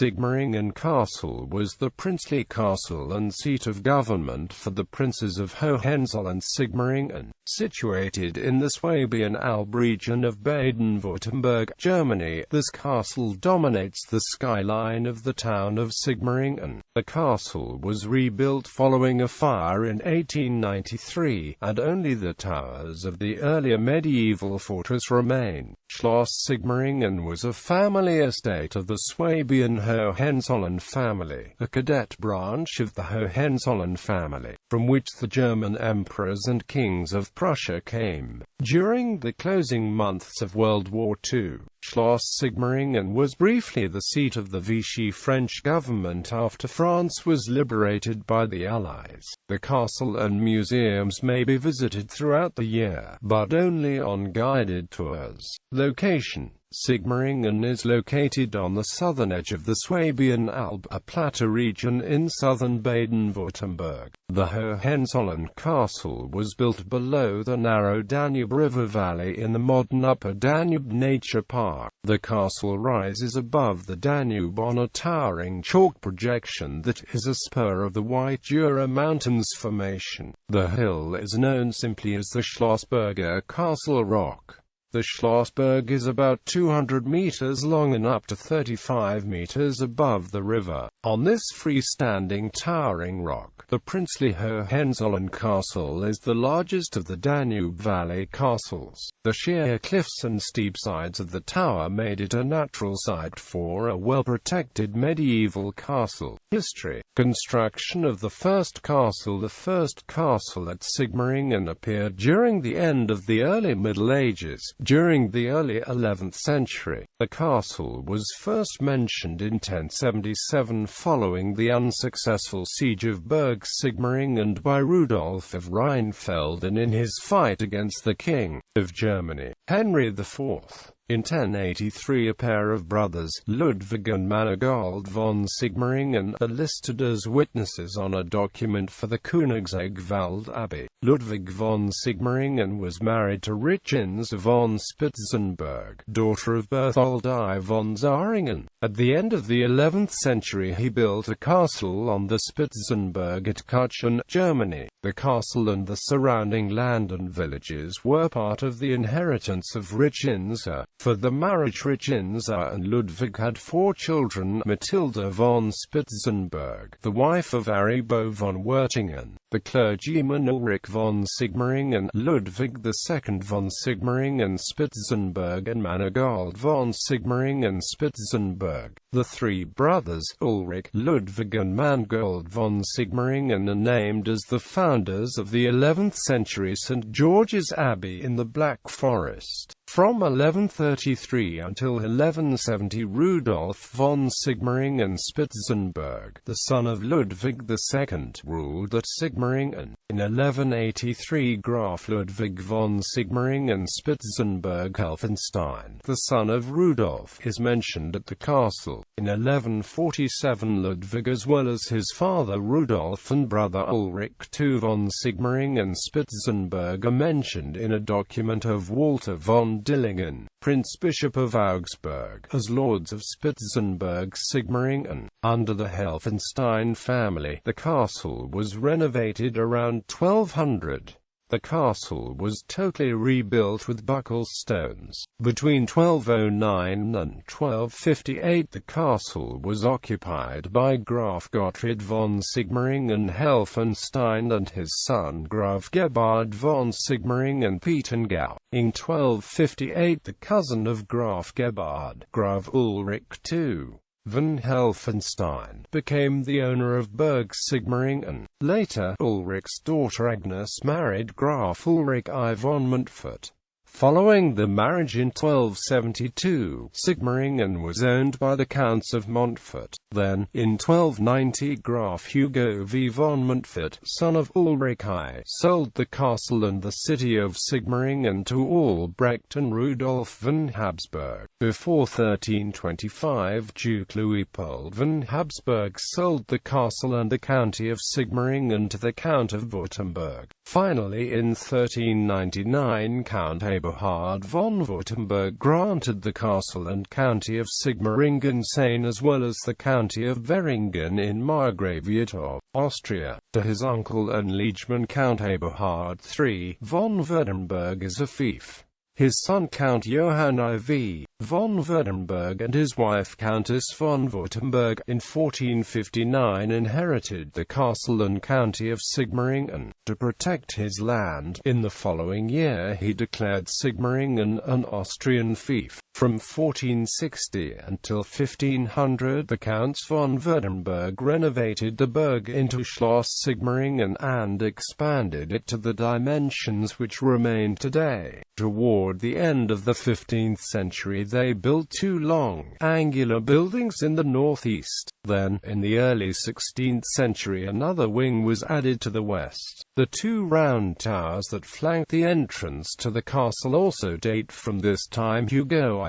Sigmaringen Castle was the princely castle and seat of government for the princes of Hohenzollern-Sigmaringen, situated in the Swabian Alb region of Baden-Württemberg, Germany. This castle dominates the skyline of the town of Sigmaringen. The castle was rebuilt following a fire in 1893, and only the towers of the earlier medieval fortress remain. Schloss Sigmaringen was a family estate of the Swabian Hohenzollern family, a cadet branch of the Hohenzollern family, from which the German emperors and kings of Prussia came. During the closing months of World War II, Schloss Sigmaringen was briefly the seat of the Vichy French government after France was liberated by the Allies. The castle and museums may be visited throughout the year, but only on guided tours. Location: Sigmaringen is located on the southern edge of the Swabian Alb, a plateau region in southern Baden-Württemberg. The Hohenzollern Castle was built below the narrow Danube River valley in the modern Upper Danube Nature Park. The castle rises above the Danube on a towering chalk projection that is a spur of the White Jura Mountains formation. The hill is known simply as the Berger Castle Rock. The Schlossberg is about 200 meters long and up to 35 meters above the river. On this freestanding towering rock, the princely Hohenzollern Castle is the largest of the Danube Valley castles. The sheer cliffs and steep sides of the tower made it a natural site for a well-protected medieval castle. History: construction of the first castle. The first castle at Sigmaringen appeared during the end of the early Middle Ages. During the early 11th century, the castle was first mentioned in 1077 following the unsuccessful siege of Berger Sigmaringen by Rudolf of Rheinfeld and in his fight against the King of Germany, Henry IV. In 1083 a pair of brothers, Ludwig and Managold von Sigmaringen, are listed as witnesses on a document for the Königsegwald Abbey. Ludwig von Sigmaringen was married to Richins von Spitzenberg, daughter of Berthold I von Zähringen. At the end of the 11th century he built a castle on the Spitzenberg at Kuchen, Germany. The castle and the surrounding land and villages were part of the inheritance of Richins. For the marriage, Richins and Ludwig had 4 children: Matilda von Spitzenberg, the wife of Aribo von Wertingen, the clergyman Ulrich von Sigmaringen, Ludwig II von Sigmaringen-Spitzenberg and Managold von Sigmaringen-Spitzenberg. The 3 brothers, Ulrich, Ludwig and Managold von Sigmaringen, are named as the founders of the 11th century St. George's Abbey in the Black Forest. From 1133 until 1170 Rudolf von Sigmaringen-Spitzenberg, the son of Ludwig II, ruled at Sigmaringen. In 1183 Graf Ludwig von Sigmaringen-Spitzenberg-Helfenstein, the son of Rudolf, is mentioned at the castle. In 1147 Ludwig as well as his father Rudolf and brother Ulrich II von Sigmaringen-Spitzenberg are mentioned in a document of Walter von Dillingen, Prince Bishop of Augsburg, as lords of Spitzenberg-Sigmaringen. Under the Helfenstein family, the castle was renovated around 1200. The castle was totally rebuilt with buckle stones. Between 1209 and 1258 the castle was occupied by Graf Gottfried von Sigmaringen-Helfenstein and his son Graf Gebhard von Sigmaringen-Pietengau. In 1258 the cousin of Graf Gebhard, Graf Ulrich II von Helfenstein, became the owner of Berger Sigmaringen. Later, Ulrich's daughter Agnes married Graf Ulrich I von Montfort. Following the marriage in 1272, Sigmaringen was owned by the Counts of Montfort. Then, in 1290 Graf Hugo V von Montfort, son of Ulrich I, sold the castle and the city of Sigmaringen to Albrecht and Rudolf von Habsburg. Before 1325 Duke Leopold von Habsburg sold the castle and the county of Sigmaringen to the Count of Württemberg. Finally in 1399 Count Eberhard von Württemberg granted the castle and county of Sigmaringen as well as the county of Beringen in Margraviate of Austria, to his uncle and liegeman Count Eberhard III von Württemberg as a fief. His son Count Johann IV von Württemberg and his wife Countess von Württemberg in 1459 inherited the castle and county of Sigmaringen. To protect his land, in the following year he declared Sigmaringen an Austrian fief. From 1460 until 1500 the Counts von Württemberg renovated the burg into Schloss Sigmaringen and expanded it to the dimensions which remain today. Toward the end of the 15th century they built two long, angular buildings in the northeast. Then, in the early 16th century another wing was added to the west. The two round towers that flank the entrance to the castle also date from this time. Hugo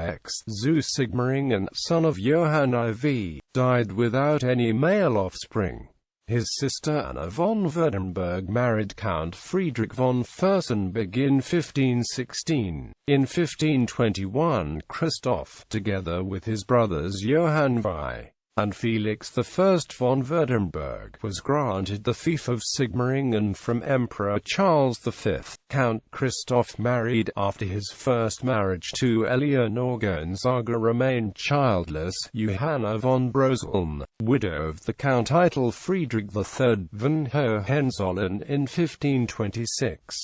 zu Sigmaringen, son of Johann IV, died without any male offspring. His sister Anna von Württemberg married Count Friedrich von Fürstenberg in 1516. In 1521 Christoph, together with his brothers Johann I and Felix I von Württemberg, was granted the fief of Sigmaringen from Emperor Charles V. Count Christoph married, after his first marriage to Eleonore Gonzaga, remained childless, Johanna von Broselm, widow of the Count Untitled Friedrich III von Hohenzollern, in 1526.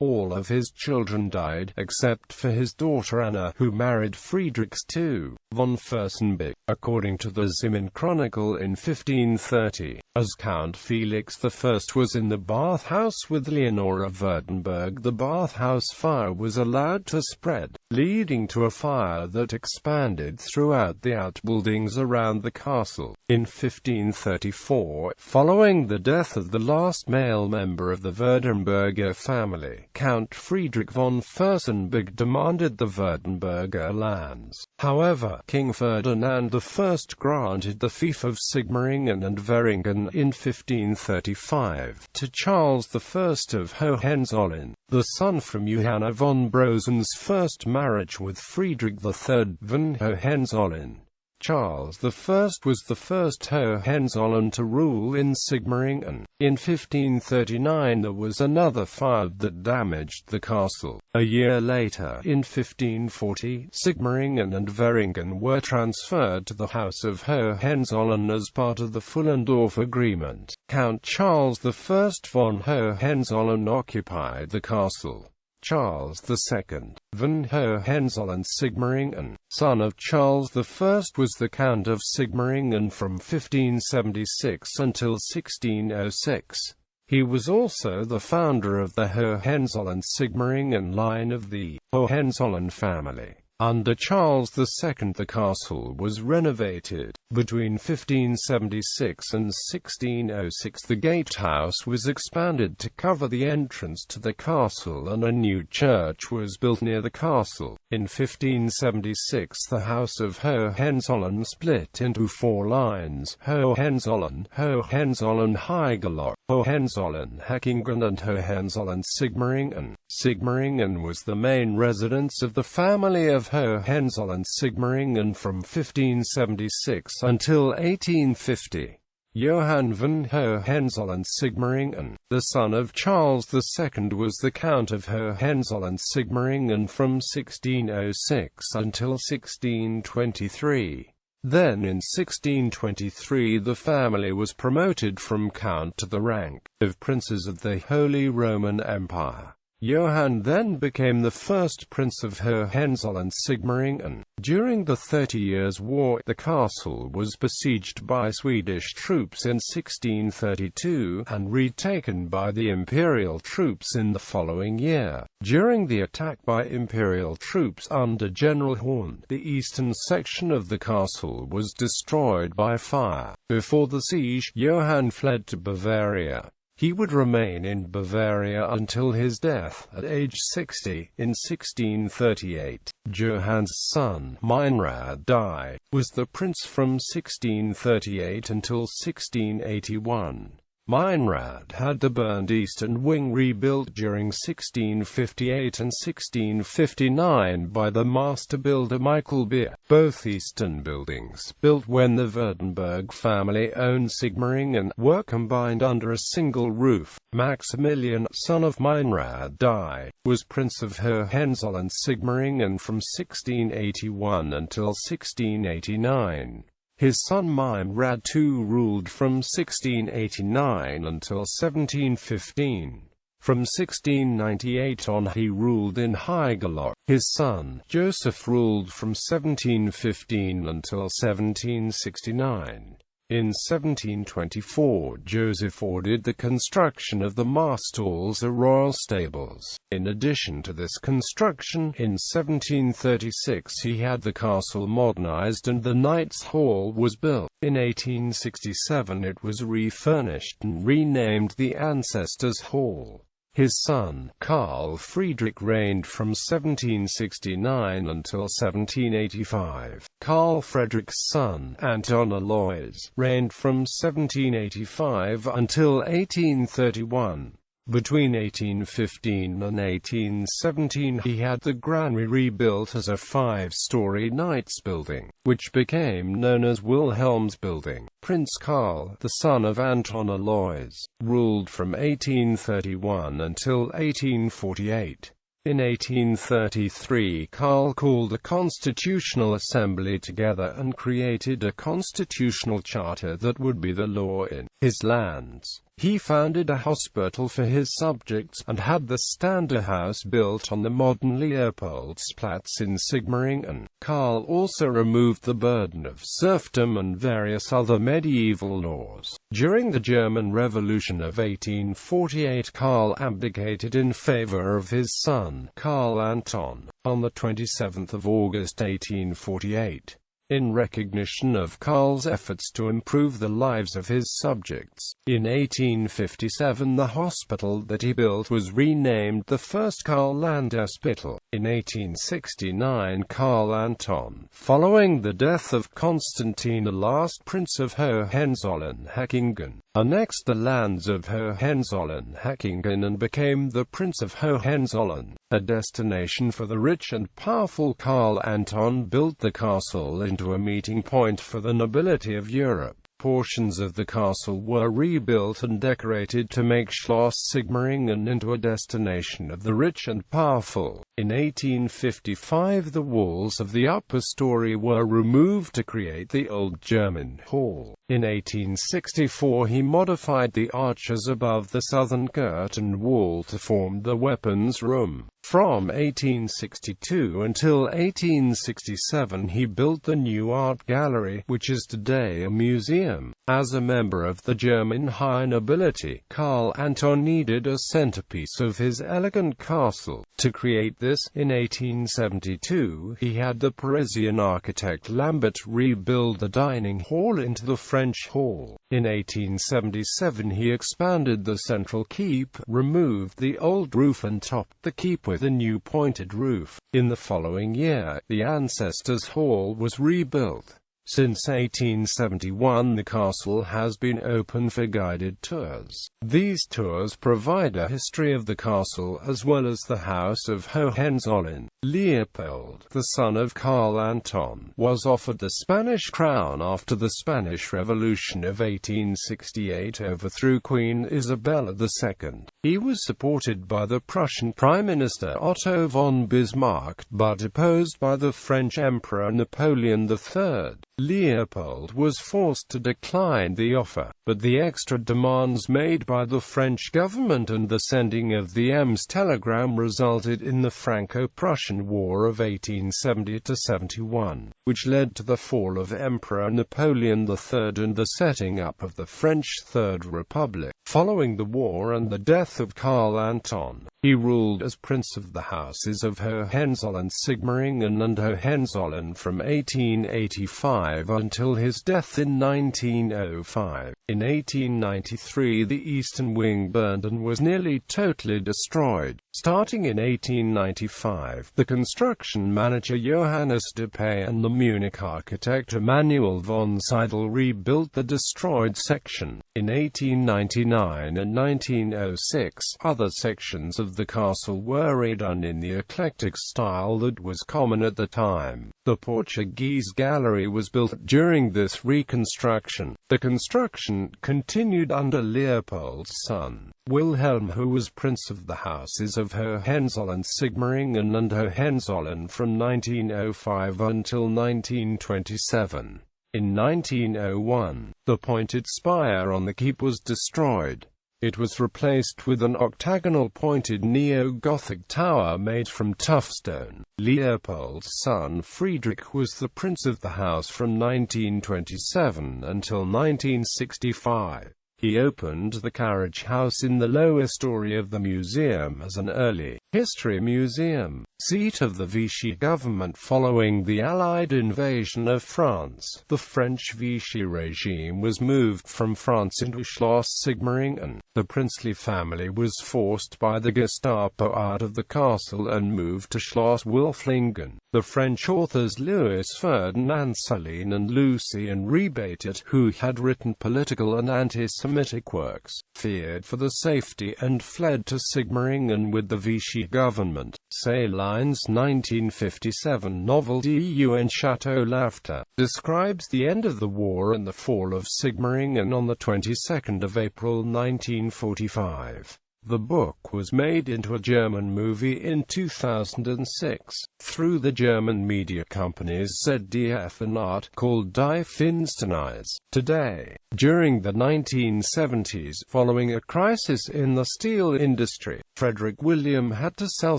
All of his children died, except for his daughter Anna, who married Friedrich II von Fürstenberg, according to the Zimmern Chronicle in 1530. As Count Felix I was in the bathhouse with Leonora Württemberg, the bathhouse fire was allowed to spread, leading to a fire that expanded throughout the outbuildings around the castle. In 1534, following the death of the last male member of the Württemberger family, Count Friedrich von Fürstenberg demanded the Württemberger lands. However, King Ferdinand I granted the fief of Sigmaringen and Beringen in 1535 to Charles I of Hohenzollern, the son from Johanna von Brosen's first marriage with Friedrich III von Hohenzollern. Charles I was the first Hohenzollern to rule in Sigmaringen. In 1539 there was another fire that damaged the castle. A year later, in 1540, Sigmaringen and Beringen were transferred to the House of Hohenzollern as part of the Fuhlendorf Agreement. Count Charles I von Hohenzollern occupied the castle. Charles II von Hohenzollern-Sigmaringen, son of Charles I, was the Count of Sigmaringen from 1576 until 1606. He was also the founder of the Hohenzollern-Sigmaringen line of the Hohenzollern family. Under Charles II the castle was renovated. Between 1576 and 1606 the gatehouse was expanded to cover the entrance to the castle and a new church was built near the castle. In 1576 the House of Hohenzollern split into four lines: Hohenzollern, Hohenzollern-Haigerloch, Hohenzollern-Hackingen and Hohenzollern-Sigmaringen. Sigmaringen was the main residence of the family of Hohenzollern-Sigmaringen from 1576 until 1850. Johann von Hohenzollern-Sigmaringen, the son of Charles II, was the Count of Hohenzollern-Sigmaringen from 1606 until 1623. Then in 1623 the family was promoted from Count to the rank of Princes of the Holy Roman Empire. Johann then became the first Prince of Hohenzollern-Sigmaringen. During the 30 Years' War, the castle was besieged by Swedish troops in 1632, and retaken by the imperial troops in the following year. During the attack by imperial troops under General Horn, the eastern section of the castle was destroyed by fire. Before the siege, Johann fled to Bavaria. He would remain in Bavaria until his death, at age 60, in 1638. Johann's son, Meinrad, was the prince from 1638 until 1681. Meinrad had the burned eastern wing rebuilt during 1658 and 1659 by the master builder Michael Beer. Both eastern buildings, built when the Württemberg family owned Sigmaringen, were combined under a single roof. Maximilian, son of Meinrad.The, was Prince of Hohenzollern-Sigmaringen from 1681 until 1689. His son Meinrad.II ruled from 1689 until 1715. From 1698 on he ruled in Haigerloch. His son, Joseph, ruled from 1715 until 1769. In 1724, Joseph ordered the construction of the Marstalls or royal stables. In addition to this construction, in 1736 he had the castle modernized and the Knights' Hall was built. In 1867 it was refurnished and renamed the Ancestors' Hall. His son, Carl Friedrich, reigned from 1769 until 1785. Carl Friedrich's son, Anton Alois, reigned from 1785 until 1831. Between 1815 and 1817 he had the granary rebuilt as a 5-story knights building, which became known as Wilhelm's building. Prince Karl, the son of Anton Alois, ruled from 1831 until 1848. In 1833 Karl called a constitutional assembly together and created a constitutional charter that would be the law in his lands. He founded a hospital for his subjects, and had the Standerhouse built on the modern Leopoldsplatz in Sigmaringen. Karl also removed the burden of serfdom and various other medieval laws. During the German Revolution of 1848 Karl abdicated in favor of his son, Karl Anton, on the 27th of August 1848. In recognition of Karl's efforts to improve the lives of his subjects, in 1857 the hospital that he built was renamed the First Karl Landhospital. In 1869 Karl Anton, following the death of Constantine, the last Prince of Hohenzollern-Sigmaringen, annexed the lands of Hohenzollern-Sigmaringen and became the Prince of Hohenzollern, a destination for the rich and powerful. Karl Anton built the castle into a meeting point for the nobility of Europe. Portions of the castle were rebuilt and decorated to make Schloss Sigmaringen into a destination of the rich and powerful. In 1855 the walls of the upper story were removed to create the Old German Hall. In 1864 he modified the arches above the southern curtain wall to form the weapons room. From 1862 until 1867 he built the new art gallery, which is today a museum. As a member of the German high nobility, Karl Anton needed a centerpiece of his elegant castle. To create this, in 1872, he had the Parisian architect Lambert rebuild the dining hall into the French hall. In 1877 he expanded the central keep, removed the old roof and topped the keep with a new pointed roof. In the following year, the Ancestors' Hall was rebuilt. Since 1871 the castle has been open for guided tours. These tours provide a history of the castle as well as the House of Hohenzollern. Leopold, the son of Karl Anton, was offered the Spanish crown after the Spanish Revolution of 1868 overthrew Queen Isabella II. He was supported by the Prussian Prime Minister Otto von Bismarck, but opposed by the French Emperor Napoleon III. Leopold was forced to decline the offer, but the extra demands made by the French government and the sending of the Ems telegram resulted in the Franco-Prussian War of 1870–71, which led to the fall of Emperor Napoleon III and the setting up of the French Third Republic. Following the war and the death of Karl Anton, He ruled as Prince of the Houses of Hohenzollern-Sigmaringen and Hohenzollern from 1885 until his death in 1905. In 1893 the eastern wing burned and was nearly totally destroyed. Starting in 1895, the construction manager Johannes.The and the Munich architect Emanuel von Seidel rebuilt the destroyed section. In 1899 and 1906, other sections of the castle were redone in the eclectic style that was common at the time. The Portuguese gallery was built during this reconstruction. The construction continued under Leopold's son, Wilhelm, who was Prince of the Houses of Hohenzollern-Sigmaringen and Hohenzollern from 1905 until 1927. In 1901, the pointed spire on the keep was destroyed. It was replaced with an octagonal pointed neo-Gothic tower made from tough stone. Leopold's son Friedrich was the Prince of the House from 1927 until 1965. He opened the carriage house in the lower story of the museum as an early history museum, seat of the Vichy government following the Allied invasion of France. The French Vichy regime was moved from France into Schloss Sigmaringen. The princely family was forced by the Gestapo out of the castle and moved to Schloss Wilflingen. The French authors Louis Ferdinand Céline and Lucien Rebatet, who had written political and anti-Semitic works, feared for their safety and fled to Sigmaringen with the Vichy government. Céline's 1957 novel Du Château Laughter describes the end of the war and the fall of Sigmaringen on the 22nd of April 1945. The book was made into a German movie in 2006, through the German media companies ZDF and Art, called Die Finsternis. Today, during the 1970s, following a crisis in the steel industry, Frederick William had to sell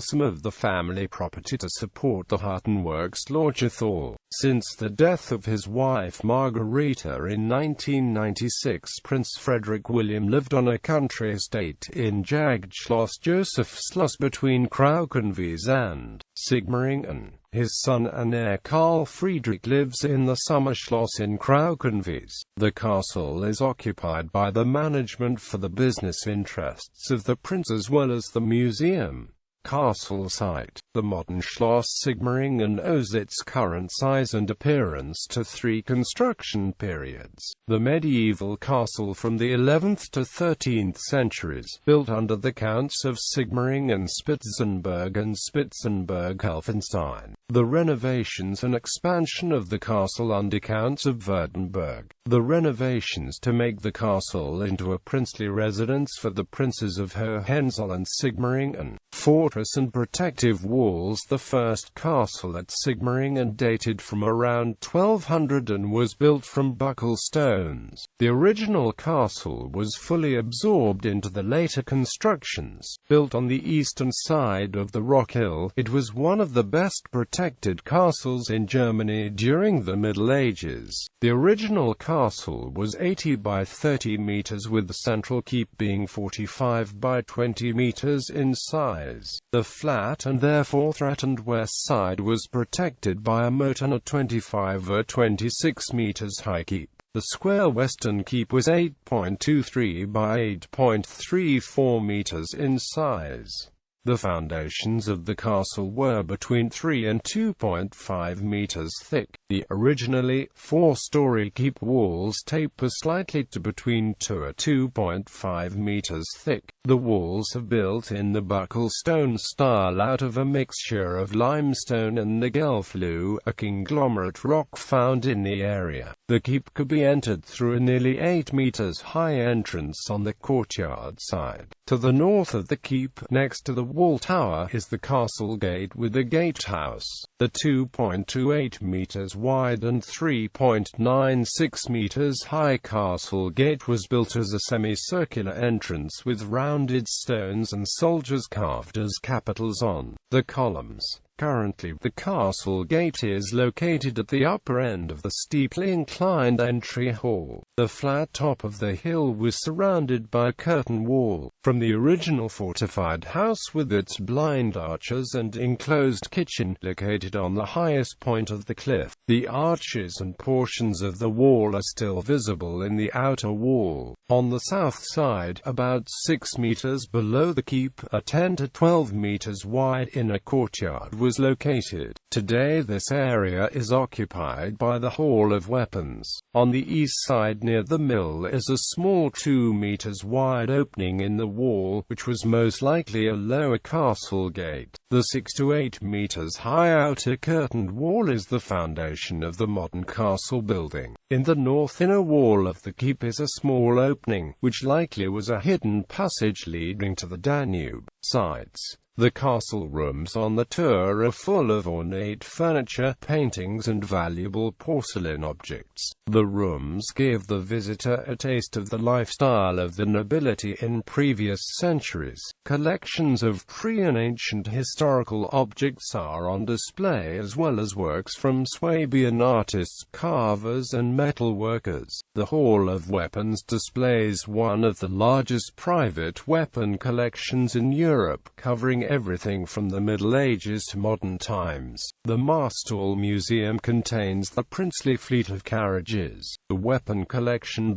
some of the family property to support the Huttenworks Lorchethal. Since the death of his wife Margareta in 1996, Prince Frederick William lived on a country estate in Schloss Joseph Schloss between Kraukenwies and Sigmaringen. His son and heir Karl Friedrich lives in the Sommerschloss in Kraukenwies. The castle is occupied by the management for the business interests of the prince as well as the museum. Castle site. The modern Schloss Sigmaringen owes its current size and appearance to three construction periods. The medieval castle from the 11th to 13th centuries, built under the Counts of Sigmaringen Spitzenberg and Spitzenberg-Helfenstein. The renovations and expansion of the castle under Counts of Württemberg. The renovations to make the castle into a princely residence for the princes of Hohenzollern-Sigmaringen. Fortress and protective walls. The first castle at Sigmaringen dated from around 1200 and was built from buckle stones. The original castle was fully absorbed into the later constructions. Built on the eastern side of the rock hill, it was one of the best protected castles in Germany during the Middle Ages. The original castle was 80 by 30 meters with the central keep being 45 by 20 meters in size. The flat and therefore threatened west side was protected by a moat and a 25 or 26 meters high keep. The square western keep was 8.23 by 8.34 meters in size. The foundations of the castle were between 3 and 2.5 meters thick. The originally four-story keep walls taper slightly to between 2 and 2.5 meters thick. The walls are built in the buckle stone style out of a mixture of limestone and nagelfluh, a conglomerate rock found in the area. The keep could be entered through a nearly 8 meters high entrance on the courtyard side. To the north of the keep, next to the wall tower, is the castle gate with a gatehouse. The 2.28 meters wide and 3.96 meters high castle gate was built as a semicircular entrance with rounded stones and soldiers carved as capitals on the columns. Currently, the castle gate is located at the upper end of the steeply inclined entry hall. The flat top of the hill was surrounded by a curtain wall. From the original fortified house with its blind arches and enclosed kitchen, located on the highest point of the cliff, the arches and portions of the wall are still visible in the outer wall. On the south side, about 6 meters below the keep, a 10 to 12 meters wide inner courtyard was located. Today this area is occupied by the Hall of Weapons. On the east side near the mill is a small 2 meters wide opening in the wall, which was most likely a lower castle gate. The 6 to 8 meters high outer curtained wall is the foundation of the modern castle building. In the north inner wall of the keep is a small opening, which likely was a hidden passage leading to the Danube. Sides. The castle rooms on the tour are full of ornate furniture, paintings and valuable porcelain objects. The rooms give the visitor a taste of the lifestyle of the nobility in previous centuries. Collections of pre- and ancient historical objects are on display, as well as works from Swabian artists, carvers and metal workers. The Hall of Weapons displays one of the largest private weapon collections in Europe, covering everything from the Middle Ages to modern times. The Marstall Museum contains the princely fleet of carriages. The weapon collection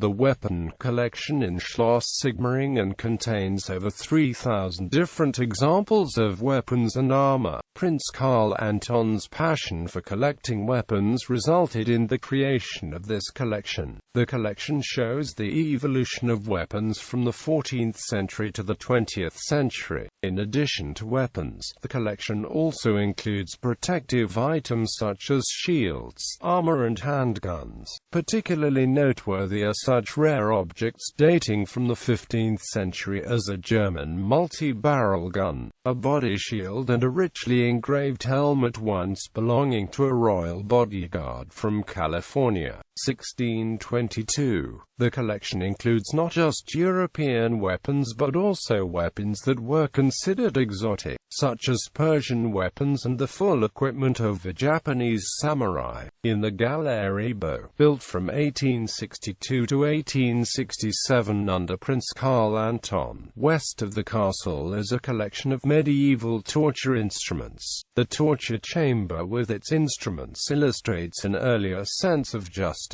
in Schloss Sigmaringen contains over 3,000 different examples of weapons and armor. Prince Karl Anton's passion for collecting weapons resulted in the creation of this collection. The collection shows the evolution of weapons from the 14th century to the 20th century. In addition to weapons, the collection also includes protective items such as shields, armor and handguns. Particularly noteworthy are such rare objects dating from the 15th century as a German multi-barrel gun, a body shield and a richly engraved helmet once belonging to a royal bodyguard from California. 1622. The collection includes not just European weapons but also weapons that were considered exotic, such as Persian weapons and the full equipment of the Japanese samurai. In the Galerie-Bow, built from 1862 to 1867 under Prince Karl Anton, west of the castle is a collection of medieval torture instruments. The torture chamber with its instruments illustrates an earlier sense of justice.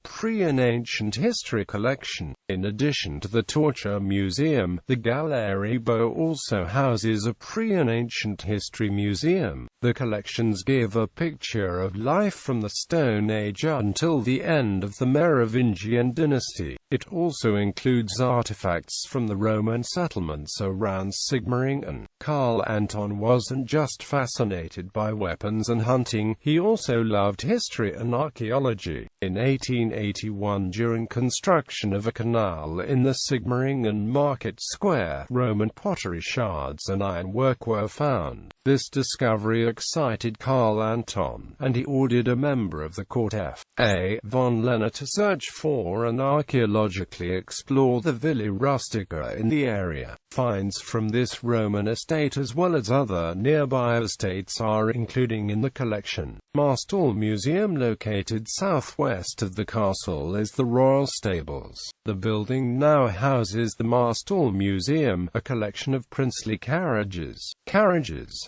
Pre- and ancient history collection. In addition to the torture museum, the Galerie-Bow also houses a pre- and ancient history museum. The collections give a picture of life from the Stone Age until the end of the Merovingian dynasty. It also includes artifacts from the Roman settlements around Sigmaringen. Karl Anton wasn't just fascinated by weapons and hunting, he also loved history and archaeology. In 1881, during construction of a canal in the Sigmaringen market square, Roman pottery shards and ironwork were found. This discovery excited Karl Anton, and he ordered a member of the court F.A. von Lehner to search for and archaeologically explore the Villa Rustica in the area. Finds from this Roman estate as well as other nearby estates are included in the collection. Marstall Museum, located southwest of the castle, is the royal stables. The building now houses the Marstall Museum, a collection of princely carriages, coaches,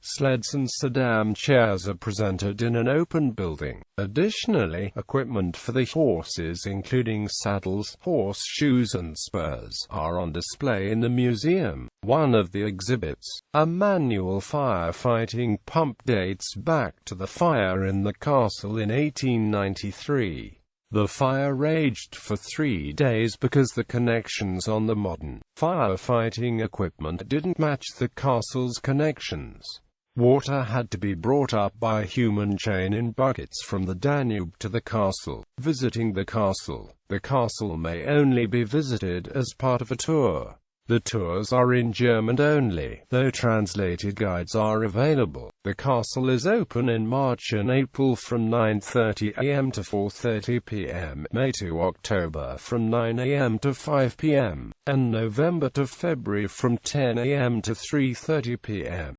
sleds and sedan chairs are presented in an open building. Additionally, equipment for the horses including saddles, horseshoes and spurs are on display in the museum. One of the exhibits, a manual firefighting pump, dates back to the fire in the castle in 1893. The fire raged for 3 days because the connections on the modern firefighting equipment didn't match the castle's connections. Water had to be brought up by human chain in buckets from the Danube to the castle. Visiting the castle. The castle may only be visited as part of a tour. The tours are in German only, though translated guides are available. The castle is open in March and April from 9:30 a.m. to 4:30 p.m., May to October from 9 a.m. to 5 p.m., and November to February from 10 a.m. to 3:30 p.m.